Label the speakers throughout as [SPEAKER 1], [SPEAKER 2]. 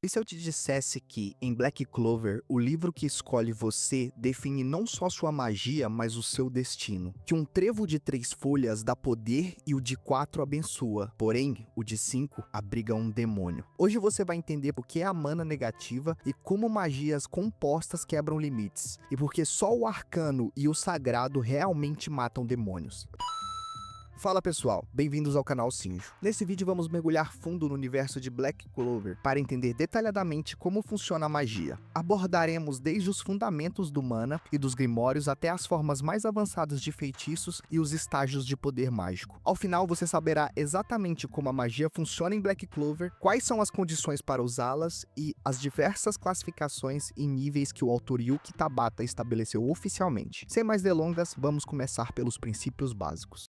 [SPEAKER 1] E se eu te dissesse que, em Black Clover, o livro que escolhe você define não só sua magia, mas o seu destino? Que um trevo de 3 folhas dá poder e o de 4 abençoa, porém, o de 5 abriga um demônio. Hoje você vai entender por que é a mana negativa e como magias compostas quebram limites, e porque só o arcano e o sagrado realmente matam demônios. Fala pessoal, bem-vindos ao canal Sinjo. Nesse vídeo vamos mergulhar fundo no universo de Black Clover para entender detalhadamente como funciona a magia. Abordaremos desde os fundamentos do mana e dos grimórios até as formas mais avançadas de feitiços e os estágios de poder mágico. Ao final você saberá exatamente como a magia funciona em Black Clover, quais são as condições para usá-las e as diversas classificações e níveis que o autor Yuki Tabata estabeleceu oficialmente. Sem mais delongas, vamos começar pelos princípios básicos.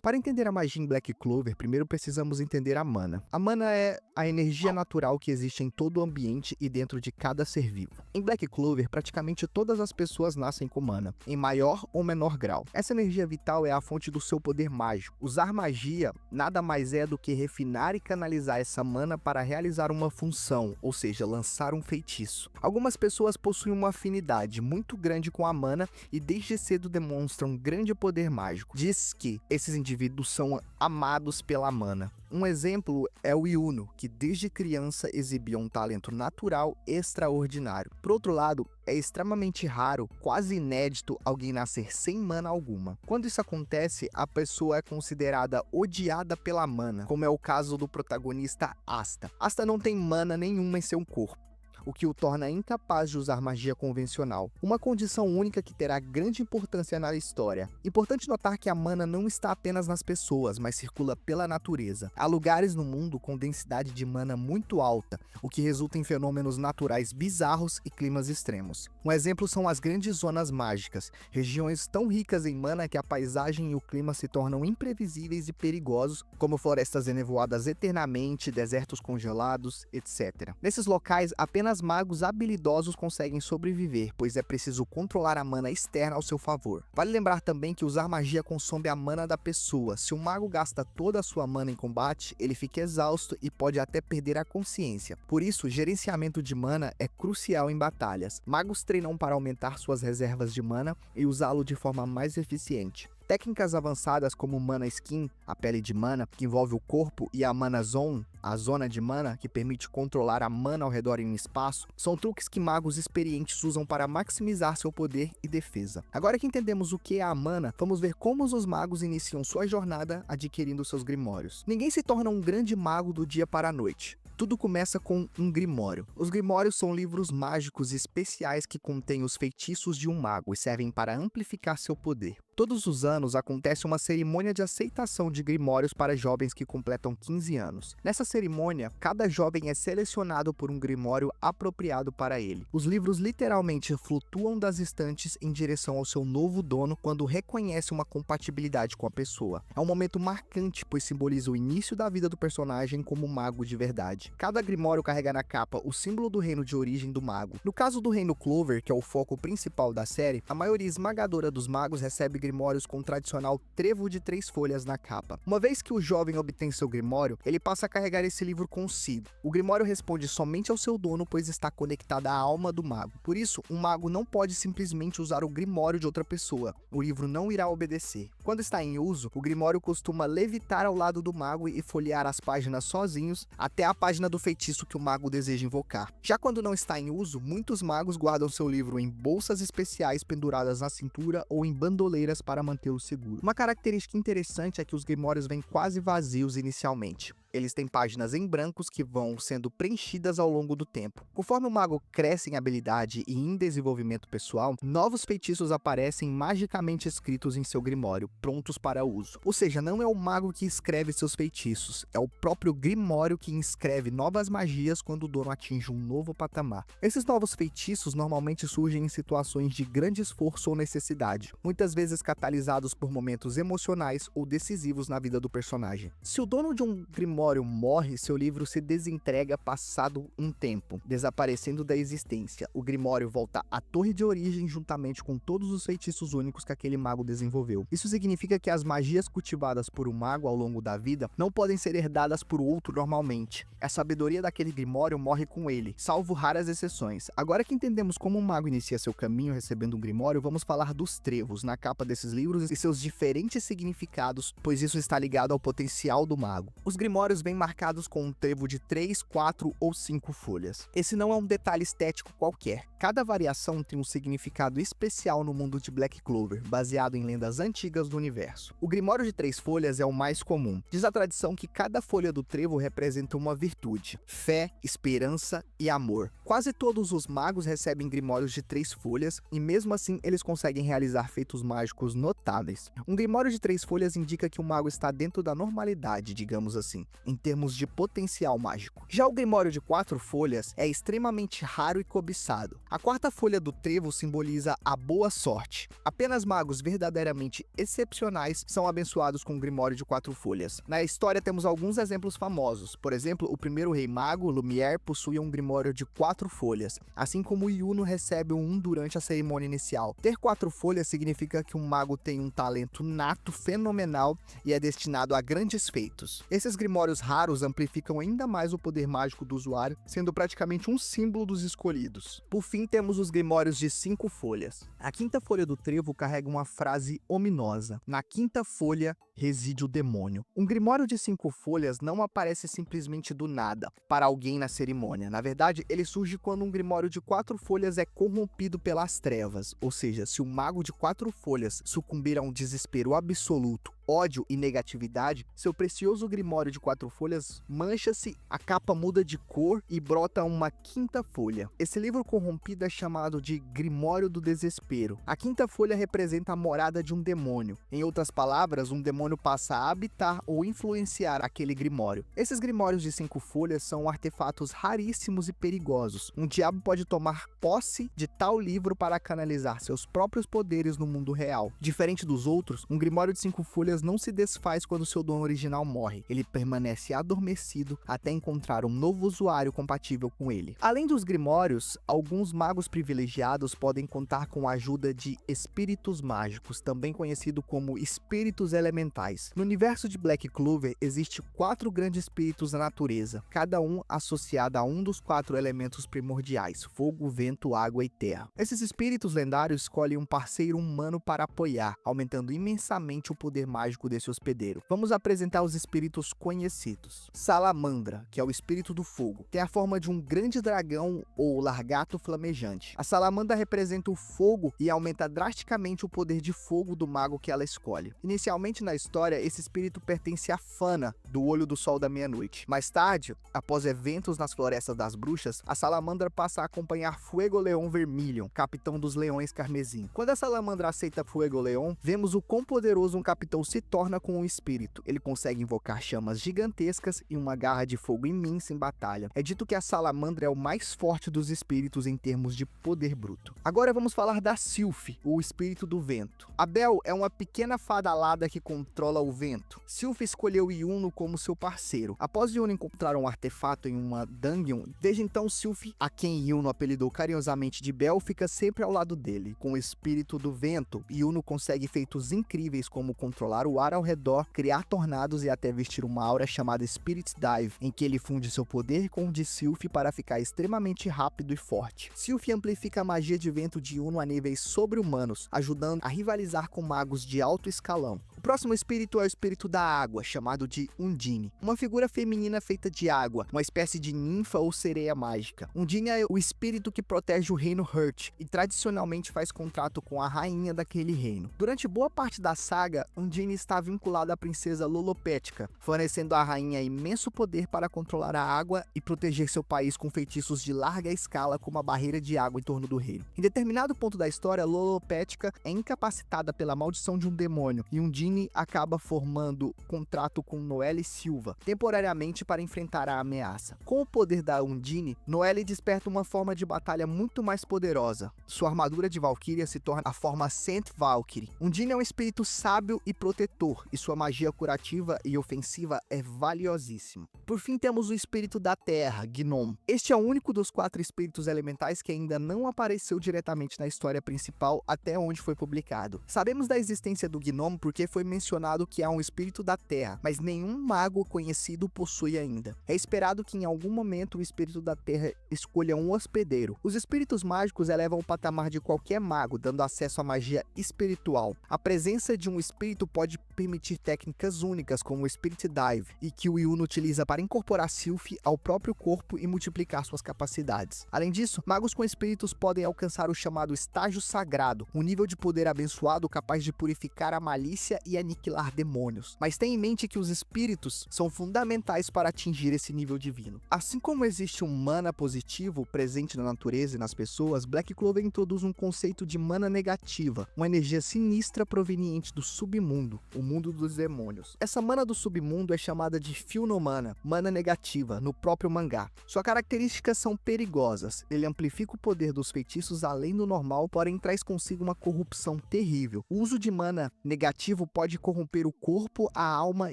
[SPEAKER 1] Para entender a magia em Black Clover, primeiro precisamos entender a mana. A mana é a energia natural que existe em todo o ambiente e dentro de cada ser vivo. Em Black Clover, praticamente todas as pessoas nascem com mana, em maior ou menor grau. Essa energia vital é a fonte do seu poder mágico. Usar magia nada mais é do que refinar e canalizar essa mana para realizar uma função, ou seja, lançar um feitiço. Algumas pessoas possuem uma afinidade muito grande com a mana e desde cedo demonstram grande poder mágico. Diz que esses indivíduos são amados pela mana. Um exemplo é o Yuno, que desde criança exibia um talento natural extraordinário. Por outro lado, é extremamente raro, quase inédito, alguém nascer sem mana alguma. Quando isso acontece, a pessoa é considerada odiada pela mana, como é o caso do protagonista Asta. Asta não tem mana nenhuma em seu corpo, o que o torna incapaz de usar magia convencional, uma condição única que terá grande importância na história. Importante notar que a mana não está apenas nas pessoas, mas circula pela natureza. Há lugares no mundo com densidade de mana muito alta, o que resulta em fenômenos naturais bizarros e climas extremos. Um exemplo são as grandes zonas mágicas, regiões tão ricas em mana que a paisagem e o clima se tornam imprevisíveis e perigosos, como florestas enevoadas eternamente, desertos congelados, etc. Nesses locais, apenas magos habilidosos conseguem sobreviver, pois é preciso controlar a mana externa ao seu favor. Vale lembrar também que usar magia consome a mana da pessoa. Se um mago gasta toda a sua mana em combate, ele fica exausto e pode até perder a consciência. Por isso, o gerenciamento de mana é crucial em batalhas. Magos treinam para aumentar suas reservas de mana e usá-lo de forma mais eficiente. Técnicas avançadas como Mana Skin, a pele de mana, que envolve o corpo, e a Mana Zone, a zona de mana, que permite controlar a mana ao redor em um espaço, são truques que magos experientes usam para maximizar seu poder e defesa. Agora que entendemos o que é a mana, vamos ver como os magos iniciam sua jornada adquirindo seus grimórios. Ninguém se torna um grande mago do dia para a noite. Tudo começa com um grimório. Os grimórios são livros mágicos especiais que contêm os feitiços de um mago e servem para amplificar seu poder. Todos os anos acontece uma cerimônia de aceitação de grimórios para jovens que completam 15 anos. Nessa cerimônia, cada jovem é selecionado por um grimório apropriado para ele. Os livros literalmente flutuam das estantes em direção ao seu novo dono quando reconhece uma compatibilidade com a pessoa. É um momento marcante, pois simboliza o início da vida do personagem como mago de verdade. Cada grimório carrega na capa o símbolo do reino de origem do mago. No caso do reino Clover, que é o foco principal da série, a maioria esmagadora dos magos recebe grimórios com o tradicional trevo de 3 folhas na capa. Uma vez que o jovem obtém seu grimório, ele passa a carregar esse livro consigo. O grimório responde somente ao seu dono, pois está conectado à alma do mago. Por isso, um mago não pode simplesmente usar o grimório de outra pessoa. O livro não irá obedecer. Quando está em uso, o grimório costuma levitar ao lado do mago e folhear as páginas sozinhos até a página do feitiço que o mago deseja invocar. Já quando não está em uso, muitos magos guardam seu livro em bolsas especiais penduradas na cintura ou em bandoleiras para mantê-lo seguro. Uma característica interessante é que os grimórios vêm quase vazios inicialmente. Eles têm páginas em brancos que vão sendo preenchidas ao longo do tempo. Conforme o mago cresce em habilidade e em desenvolvimento pessoal, novos feitiços aparecem magicamente escritos em seu grimório, prontos para uso. Ou seja, não é o mago que escreve seus feitiços, é o próprio grimório que inscreve novas magias quando o dono atinge um novo patamar. Esses novos feitiços normalmente surgem em situações de grande esforço ou necessidade, muitas vezes catalisados por momentos emocionais ou decisivos na vida do personagem. Se o dono de um grimório Grimório morre, seu livro se desintegra passado um tempo, desaparecendo da existência. O Grimório volta à Torre de Origem juntamente com todos os feitiços únicos que aquele mago desenvolveu. Isso significa que as magias cultivadas por um mago ao longo da vida não podem ser herdadas por outro normalmente. A sabedoria daquele Grimório morre com ele, salvo raras exceções. Agora que entendemos como um mago inicia seu caminho recebendo um Grimório, vamos falar dos trevos na capa desses livros e seus diferentes significados, pois isso está ligado ao potencial do mago. Os Grimórios vêm marcados com um trevo de 3, 4 ou 5 folhas. Esse não é um detalhe estético qualquer. Cada variação tem um significado especial no mundo de Black Clover, baseado em lendas antigas do universo. O Grimório de 3 folhas é o mais comum. Diz a tradição que cada folha do trevo representa uma virtude: fé, esperança e amor. Quase todos os magos recebem Grimórios de 3 folhas e mesmo assim eles conseguem realizar feitos mágicos notáveis. Um Grimório de 3 folhas indica que o mago está dentro da normalidade, digamos assim, em termos de potencial mágico. Já o Grimório de 4 folhas é extremamente raro e cobiçado. A quarta folha do trevo simboliza a boa sorte. Apenas magos verdadeiramente excepcionais são abençoados com um Grimório de 4 folhas. Na história temos alguns exemplos famosos. Por exemplo, o primeiro rei mago, Lumière, possui um Grimório de 4 folhas, assim como Yuno recebe um durante a cerimônia inicial. Ter 4 folhas significa que um mago tem um talento nato fenomenal e é destinado a grandes feitos. Esses Grimórios raros amplificam ainda mais o poder mágico do usuário, sendo praticamente um símbolo dos escolhidos. Por fim, temos os Grimórios de 5 folhas. A quinta folha do trevo carrega uma frase ominosa: na quinta folha reside o demônio. Um Grimório de 5 folhas não aparece simplesmente do nada para alguém na cerimônia. Na verdade, ele surge quando um Grimório de 4 folhas é corrompido pelas trevas, ou seja, se o mago de 4 folhas sucumbir a um desespero absoluto, ódio e negatividade, seu precioso Grimório de 4 folhas mancha-se, a capa muda de cor e brota uma quinta folha. Esse livro corrompido é chamado de Grimório do Desespero. A quinta folha representa a morada de um demônio. Em outras palavras, um demônio passa a habitar ou influenciar aquele Grimório. Esses Grimórios de 5 folhas são artefatos raríssimos e perigosos. Um diabo pode tomar posse de tal livro para canalizar seus próprios poderes no mundo real. Diferente dos outros, um Grimório de 5 folhas não se desfaz quando seu dono original morre. Ele permanece adormecido até encontrar um novo usuário compatível com ele. Além dos Grimórios, alguns magos privilegiados podem contar com a ajuda de espíritos mágicos, também conhecido como espíritos elementais. No universo de Black Clover, existem 4 grandes espíritos da natureza, cada um associado a um dos 4 elementos primordiais: fogo, vento, água e terra. Esses espíritos lendários escolhem um parceiro humano para apoiar, aumentando imensamente o poder mágico desse hospedeiro. Vamos apresentar os espíritos conhecidos. Salamandra, que é o espírito do fogo, tem a forma de um grande dragão ou largato flamejante. A salamandra representa o fogo e aumenta drasticamente o poder de fogo do mago que ela escolhe. Inicialmente na história, esse espírito pertence a Fana, do Olho do Sol da Meia-Noite. Mais tarde, após eventos nas Florestas das Bruxas, a salamandra passa a acompanhar Fuegoleon Vermilion, capitão dos Leões Carmesim. Quando a salamandra aceita Fuegoleon, vemos o quão poderoso um capitão se torna com um espírito. Ele consegue invocar chamas gigantescas e uma garra de fogo imensa em batalha. É dito que a salamandra é o mais forte dos espíritos em termos de poder bruto. Agora vamos falar da Sylph, o espírito do vento. A Belle é uma pequena fada alada que controla o vento. Sylph escolheu Yuno como seu parceiro. Após Yuno encontrar um artefato em uma dungeon, desde então Sylph, a quem Yuno apelidou carinhosamente de Belle, fica sempre ao lado dele. Com o espírito do vento, Yuno consegue feitos incríveis como controlar o ar ao redor, criar tornados e até vestir uma aura chamada Spirit Dive, em que ele funde seu poder com o de Sylph para ficar extremamente rápido e forte. Sylph amplifica a magia de vento de Yuno a níveis sobre-humanos, ajudando a rivalizar com magos de alto escalão. O próximo espírito é o espírito da água, chamado de Undine, uma figura feminina feita de água, uma espécie de ninfa ou sereia mágica. Undine é o espírito que protege o reino Hurt e tradicionalmente faz contrato com a rainha daquele reino. Durante boa parte da saga, Undine está vinculada à princesa Lolopética, fornecendo à rainha imenso poder para controlar a água e proteger seu país com feitiços de larga escala como a barreira de água em torno do reino. Em determinado ponto da história, Lolopética é incapacitada pela maldição de um demônio e Undine Undine acaba formando contrato com Noelle Silva, temporariamente para enfrentar a ameaça. Com o poder da Undine, Noelle desperta uma forma de batalha muito mais poderosa. Sua armadura de Valkyria se torna a forma Saint Valkyrie. Undine é um espírito sábio e protetor, e sua magia curativa e ofensiva é valiosíssima. Por fim, temos o espírito da Terra, Gnom. Este é o único dos 4 espíritos elementais que ainda não apareceu diretamente na história principal até onde foi publicado. Sabemos da existência do Gnom porque foi mencionado que há um espírito da Terra, mas nenhum mago conhecido o possui ainda. É esperado que em algum momento o espírito da Terra escolha um hospedeiro. Os espíritos mágicos elevam o patamar de qualquer mago, dando acesso à magia espiritual. A presença de um espírito pode permitir técnicas únicas, como o Spirit Dive, e que o Yuno utiliza para incorporar Sylph ao próprio corpo e multiplicar suas capacidades. Além disso, magos com espíritos podem alcançar o chamado estágio sagrado, um nível de poder abençoado capaz de purificar a malícia e aniquilar demônios. Mas tenha em mente que os espíritos são fundamentais para atingir esse nível divino. Assim como existe um mana positivo presente na natureza e nas pessoas, Black Clover introduz um conceito de mana negativa, uma energia sinistra proveniente do submundo, o mundo dos demônios. Essa mana do submundo é chamada de Philnomana, mana negativa, no próprio mangá. Suas características são perigosas, ele amplifica o poder dos feitiços além do normal, porém traz consigo uma corrupção terrível. O uso de mana negativo pode corromper o corpo, a alma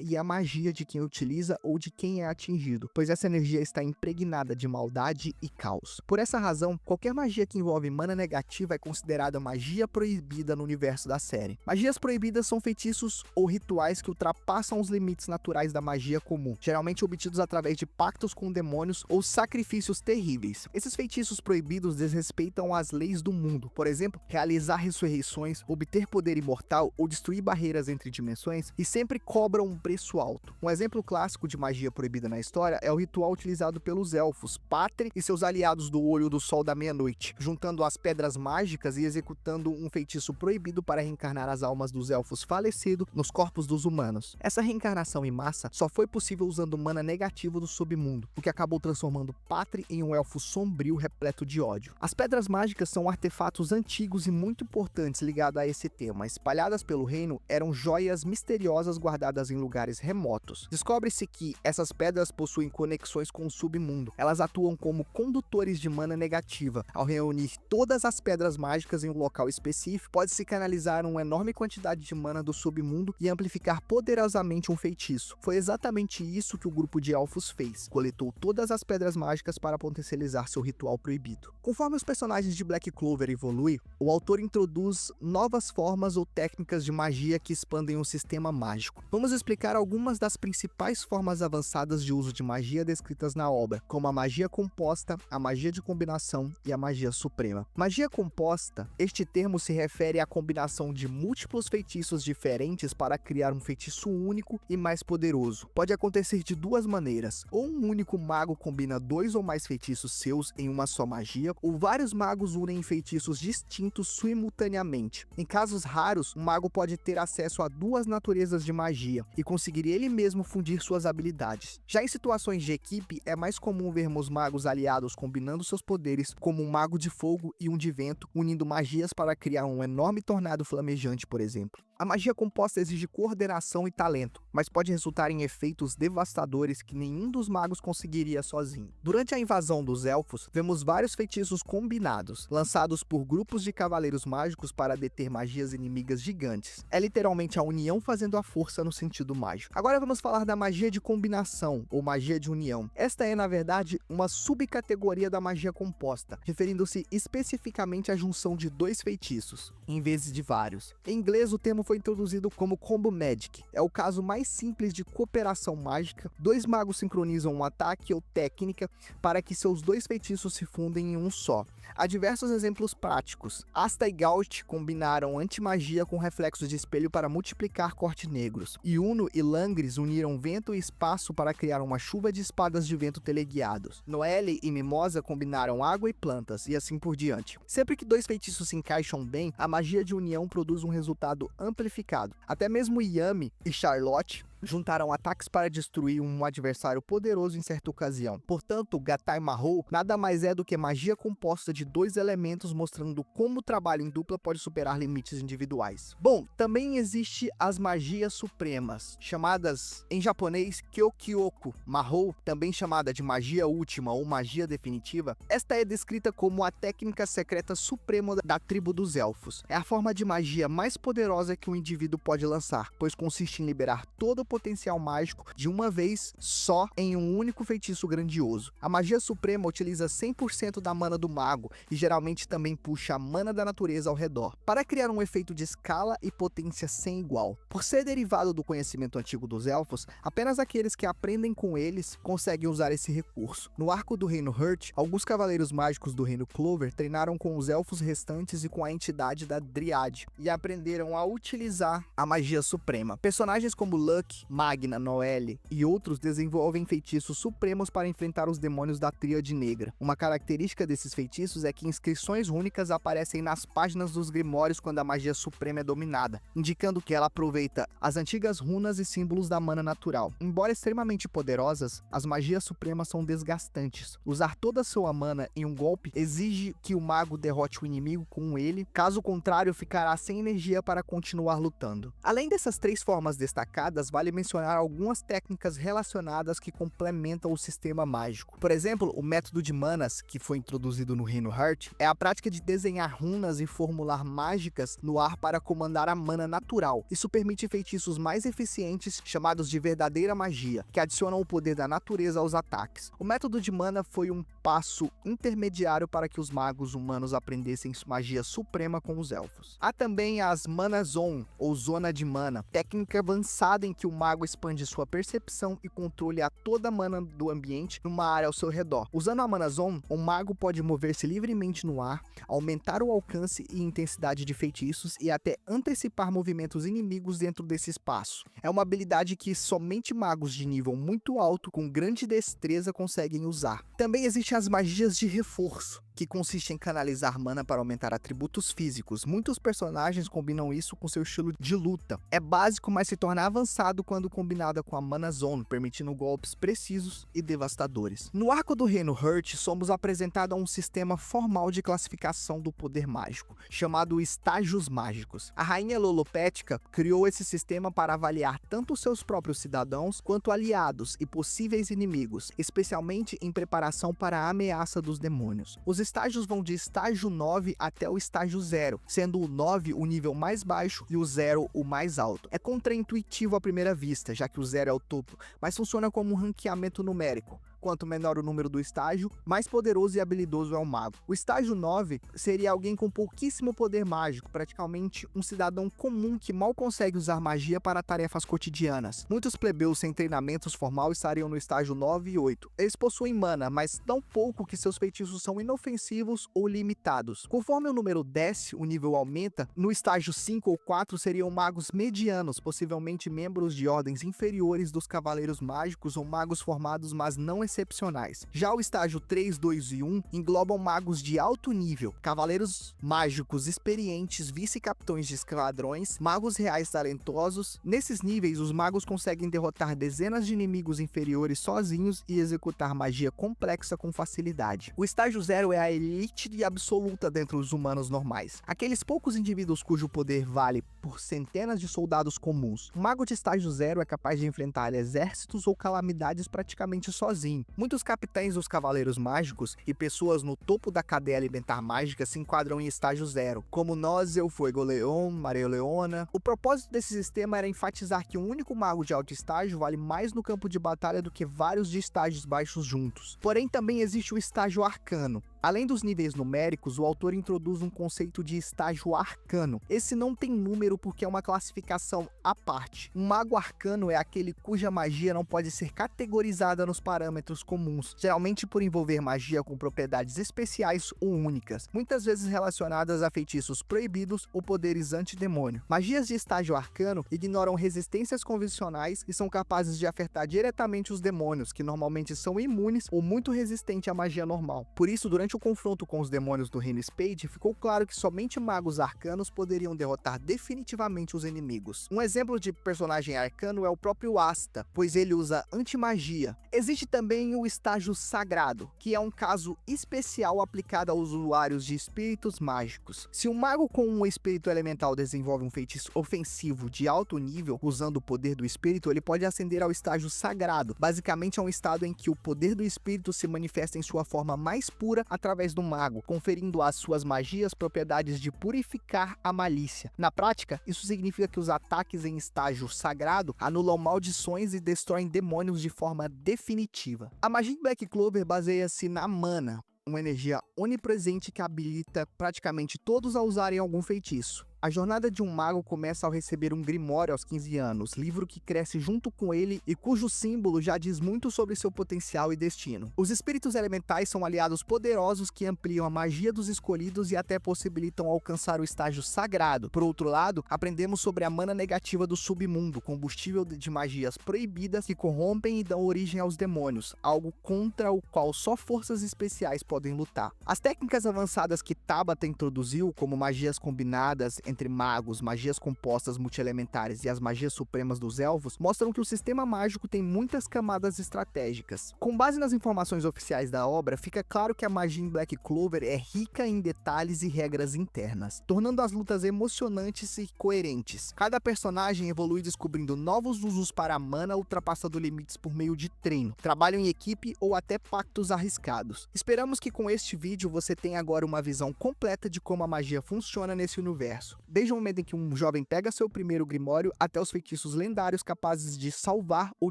[SPEAKER 1] e a magia de quem utiliza ou de quem é atingido, pois essa energia está impregnada de maldade e caos. Por essa razão, qualquer magia que envolve mana negativa é considerada magia proibida no universo da série. Magias proibidas são feitiços ou rituais que ultrapassam os limites naturais da magia comum, geralmente obtidos através de pactos com demônios ou sacrifícios terríveis. Esses feitiços proibidos desrespeitam as leis do mundo, por exemplo, realizar ressurreições, obter poder imortal ou destruir barreiras entre dimensões, e sempre cobram um preço alto. Um exemplo clássico de magia proibida na história é o ritual utilizado pelos elfos, Patri e seus aliados do Olho do Sol da Meia-Noite, juntando as pedras mágicas e executando um feitiço proibido para reencarnar as almas dos elfos falecidos nos corpos dos humanos. Essa reencarnação em massa só foi possível usando o mana negativo do submundo, o que acabou transformando Patri em um elfo sombrio repleto de ódio. As pedras mágicas são artefatos antigos e muito importantes ligados a esse tema. Espalhadas pelo reino, eram joias misteriosas guardadas em lugares remotos. Descobre-se que essas pedras possuem conexões com o submundo. Elas atuam como condutores de mana negativa. Ao reunir todas as pedras mágicas em um local específico, pode-se canalizar uma enorme quantidade de mana do submundo e amplificar poderosamente um feitiço. Foi exatamente isso que o grupo de elfos fez. Coletou todas as pedras mágicas para potencializar seu ritual proibido. Conforme os personagens de Black Clover evoluem, o autor introduz novas formas ou técnicas de magia que expandem o sistema mágico. Vamos explicar algumas das principais formas avançadas de uso de magia descritas na obra, como a magia composta, a magia de combinação e a magia suprema. Magia composta, este termo se refere à combinação de múltiplos feitiços diferentes para criar um feitiço único e mais poderoso. Pode acontecer de duas maneiras: ou um único mago combina 2 ou mais feitiços seus em uma só magia, ou vários magos unem feitiços distintos simultaneamente. Em casos raros, um mago pode ter acesso a 2 naturezas de magia e conseguir ele mesmo fundir suas habilidades. Já em situações de equipe, é mais comum vermos magos aliados combinando seus poderes, como um mago de fogo e um de vento, unindo magias para criar um enorme tornado flamejante, por exemplo. A magia composta exige coordenação e talento, mas pode resultar em efeitos devastadores que nenhum dos magos conseguiria sozinho. Durante a invasão dos elfos, vemos vários feitiços combinados, lançados por grupos de cavaleiros mágicos para deter magias inimigas gigantes. É literalmente a união fazendo a força no sentido mágico. Agora vamos falar da magia de combinação, ou magia de união. Esta é, na verdade, uma subcategoria da magia composta, referindo-se especificamente à junção de 2 feitiços, em vez de vários. Em inglês, o termo foi introduzido como Combo Magic. É o caso mais simples de cooperação mágica. 2 magos sincronizam um ataque ou técnica para que seus 2 feitiços se fundem em um só. Há diversos exemplos práticos. Asta e Gaut combinaram antimagia com reflexos de espelho para multiplicar cortes negros. Yuno e Langris uniram vento e espaço para criar uma chuva de espadas de vento teleguiados. Noelle e Mimosa combinaram água e plantas, e assim por diante. Sempre que 2 feitiços se encaixam bem, a magia de união produz um resultado amplificado. Até mesmo Yami e Charlotte juntaram ataques para destruir um adversário poderoso em certa ocasião. Portanto, Gatai Mahou nada mais é do que magia composta de 2 elementos, mostrando como o trabalho em dupla pode superar limites individuais. Bom, também existe as magias supremas, chamadas em japonês Kyokyoku Mahou, também chamada de magia última ou magia definitiva. Esta é descrita como a técnica secreta suprema da tribo dos elfos. É a forma de magia mais poderosa que um indivíduo pode lançar, pois consiste em liberar todo o potencial mágico de uma vez só em um único feitiço grandioso. A magia suprema utiliza 100% da mana do mago e geralmente também puxa a mana da natureza ao redor, para criar um efeito de escala e potência sem igual. Por ser derivado do conhecimento antigo dos elfos, apenas aqueles que aprendem com eles conseguem usar esse recurso. No arco do Reino Hurt, alguns cavaleiros mágicos do Reino Clover treinaram com os elfos restantes e com a entidade da Dryad, e aprenderam a utilizar a magia suprema. Personagens como Luck, Magna, Noelle e outros desenvolvem feitiços supremos para enfrentar os demônios da Tríade Negra. Uma característica desses feitiços é que inscrições rúnicas aparecem nas páginas dos grimórios quando a magia suprema é dominada, indicando que ela aproveita as antigas runas e símbolos da mana natural. Embora extremamente poderosas, as magias supremas são desgastantes. Usar toda a sua mana em um golpe exige que o mago derrote o inimigo com ele, caso contrário ficará sem energia para continuar lutando. Além dessas 3 formas destacadas, vale mencionar algumas técnicas relacionadas que complementam o sistema mágico. Por exemplo, o método de manas, que foi introduzido no Reino Hurt, é a prática de desenhar runas e formular mágicas no ar para comandar a mana natural. Isso permite feitiços mais eficientes, chamados de verdadeira magia, que adicionam o poder da natureza aos ataques. O método de mana foi um passo intermediário para que os magos humanos aprendessem magia suprema com os elfos. Há também as Mana Zone, ou zona de mana, técnica avançada em que o mago expande sua percepção e controle a toda a mana do ambiente numa área ao seu redor. Usando a Mana Zone, o mago pode mover-se livremente no ar, aumentar o alcance e intensidade de feitiços e até antecipar movimentos inimigos dentro desse espaço. É uma habilidade que somente magos de nível muito alto com grande destreza conseguem usar. Também existem as magias de reforço, que consiste em canalizar mana para aumentar atributos físicos. Muitos personagens combinam isso com seu estilo de luta. É básico, mas se torna avançado quando combinada com a Mana Zone, permitindo golpes precisos e devastadores. No arco do Reino Hurt, somos apresentados a um sistema formal de classificação do poder mágico, chamado Estágios Mágicos. A rainha Lolopética criou esse sistema para avaliar tanto seus próprios cidadãos quanto aliados e possíveis inimigos, especialmente em preparação para a ameaça dos demônios. Os estágios vão de estágio 9 até o estágio 0, sendo o 9 o nível mais baixo e o 0 o mais alto. É contraintuitivo à primeira vista, já que o 0 é o topo, mas funciona como um ranqueamento numérico. Quanto menor o número do estágio, mais poderoso e habilidoso é o mago. O estágio 9 seria alguém com pouquíssimo poder mágico, praticamente um cidadão comum que mal consegue usar magia para tarefas cotidianas. Muitos plebeus sem treinamentos formal estariam no estágio 9 e 8. Eles possuem mana, mas tão pouco que seus feitiços são inofensivos ou limitados. Conforme o número desce, o nível aumenta. No estágio 5 ou 4 seriam magos medianos, possivelmente membros de ordens inferiores dos cavaleiros mágicos ou magos formados, mas não excepcionais. Já o estágio 3, 2 e 1 englobam magos de alto nível, cavaleiros mágicos experientes, vice-capitões de esquadrões, magos reais talentosos. Nesses níveis, os magos conseguem derrotar dezenas de inimigos inferiores sozinhos e executar magia complexa com facilidade. O estágio 0 é a elite absoluta dentre os humanos normais, aqueles poucos indivíduos cujo poder vale por centenas de soldados comuns. Um mago de estágio 0 é capaz de enfrentar exércitos ou calamidades praticamente sozinho. Muitos capitães dos cavaleiros mágicos e pessoas no topo da cadeia alimentar mágica se enquadram em estágio 0, como Nozel, Fuegoleon, Mareoleona. O propósito desse sistema era enfatizar que um único mago de alto estágio vale mais no campo de batalha do que vários de estágios baixos juntos. Porém, também existe o estágio arcano. Além dos níveis numéricos, o autor introduz um conceito de estágio arcano. Esse não tem número porque é uma classificação à parte. Um mago arcano é aquele cuja magia não pode ser categorizada nos parâmetros comuns, geralmente por envolver magia com propriedades especiais ou únicas, muitas vezes relacionadas a feitiços proibidos ou poderes antidemônio. Magias de estágio arcano ignoram resistências convencionais e são capazes de afetar diretamente os demônios, que normalmente são imunes ou muito resistentes à magia normal. Por isso, durante Durante o confronto com os demônios do Reino Spade, ficou claro que somente magos arcanos poderiam derrotar definitivamente os inimigos. Um exemplo de personagem arcano é o próprio Asta, pois ele usa antimagia. Existe também o estágio sagrado, que é um caso especial aplicado aos usuários de espíritos mágicos. Se um mago com um espírito elemental desenvolve um feitiço ofensivo de alto nível, usando o poder do espírito, ele pode ascender ao estágio sagrado. Basicamente é um estado em que o poder do espírito se manifesta em sua forma mais pura através do mago, conferindo às suas magias propriedades de purificar a malícia. Na prática, isso significa que os ataques em estágio sagrado anulam maldições e destroem demônios de forma definitiva. A magia em Black Clover baseia-se na mana, uma energia onipresente que habilita praticamente todos a usarem algum feitiço. A jornada de um mago começa ao receber um Grimório aos 15 anos, livro que cresce junto com ele e cujo símbolo já diz muito sobre seu potencial e destino. Os espíritos elementais são aliados poderosos que ampliam a magia dos escolhidos e até possibilitam alcançar o estágio sagrado. Por outro lado, aprendemos sobre a mana negativa do submundo, combustível de magias proibidas que corrompem e dão origem aos demônios, algo contra o qual só forças especiais podem lutar. As técnicas avançadas que Tabata introduziu, como magias combinadas entre magos, magias compostas multielementares e as magias supremas dos elfos, mostram que o sistema mágico tem muitas camadas estratégicas. Com base nas informações oficiais da obra, fica claro que a magia em Black Clover é rica em detalhes e regras internas, tornando as lutas emocionantes e coerentes. Cada personagem evolui descobrindo novos usos para a mana, ultrapassando limites por meio de treino, trabalho em equipe ou até pactos arriscados. Esperamos que com este vídeo você tenha agora uma visão completa de como a magia funciona nesse universo. Desde o momento em que um jovem pega seu primeiro Grimório até os feitiços lendários capazes de salvar ou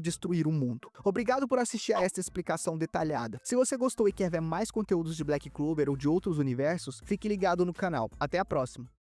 [SPEAKER 1] destruir o mundo. Obrigado por assistir a esta explicação detalhada. Se você gostou e quer ver mais conteúdos de Black Clover ou de outros universos, fique ligado no canal. Até a próxima!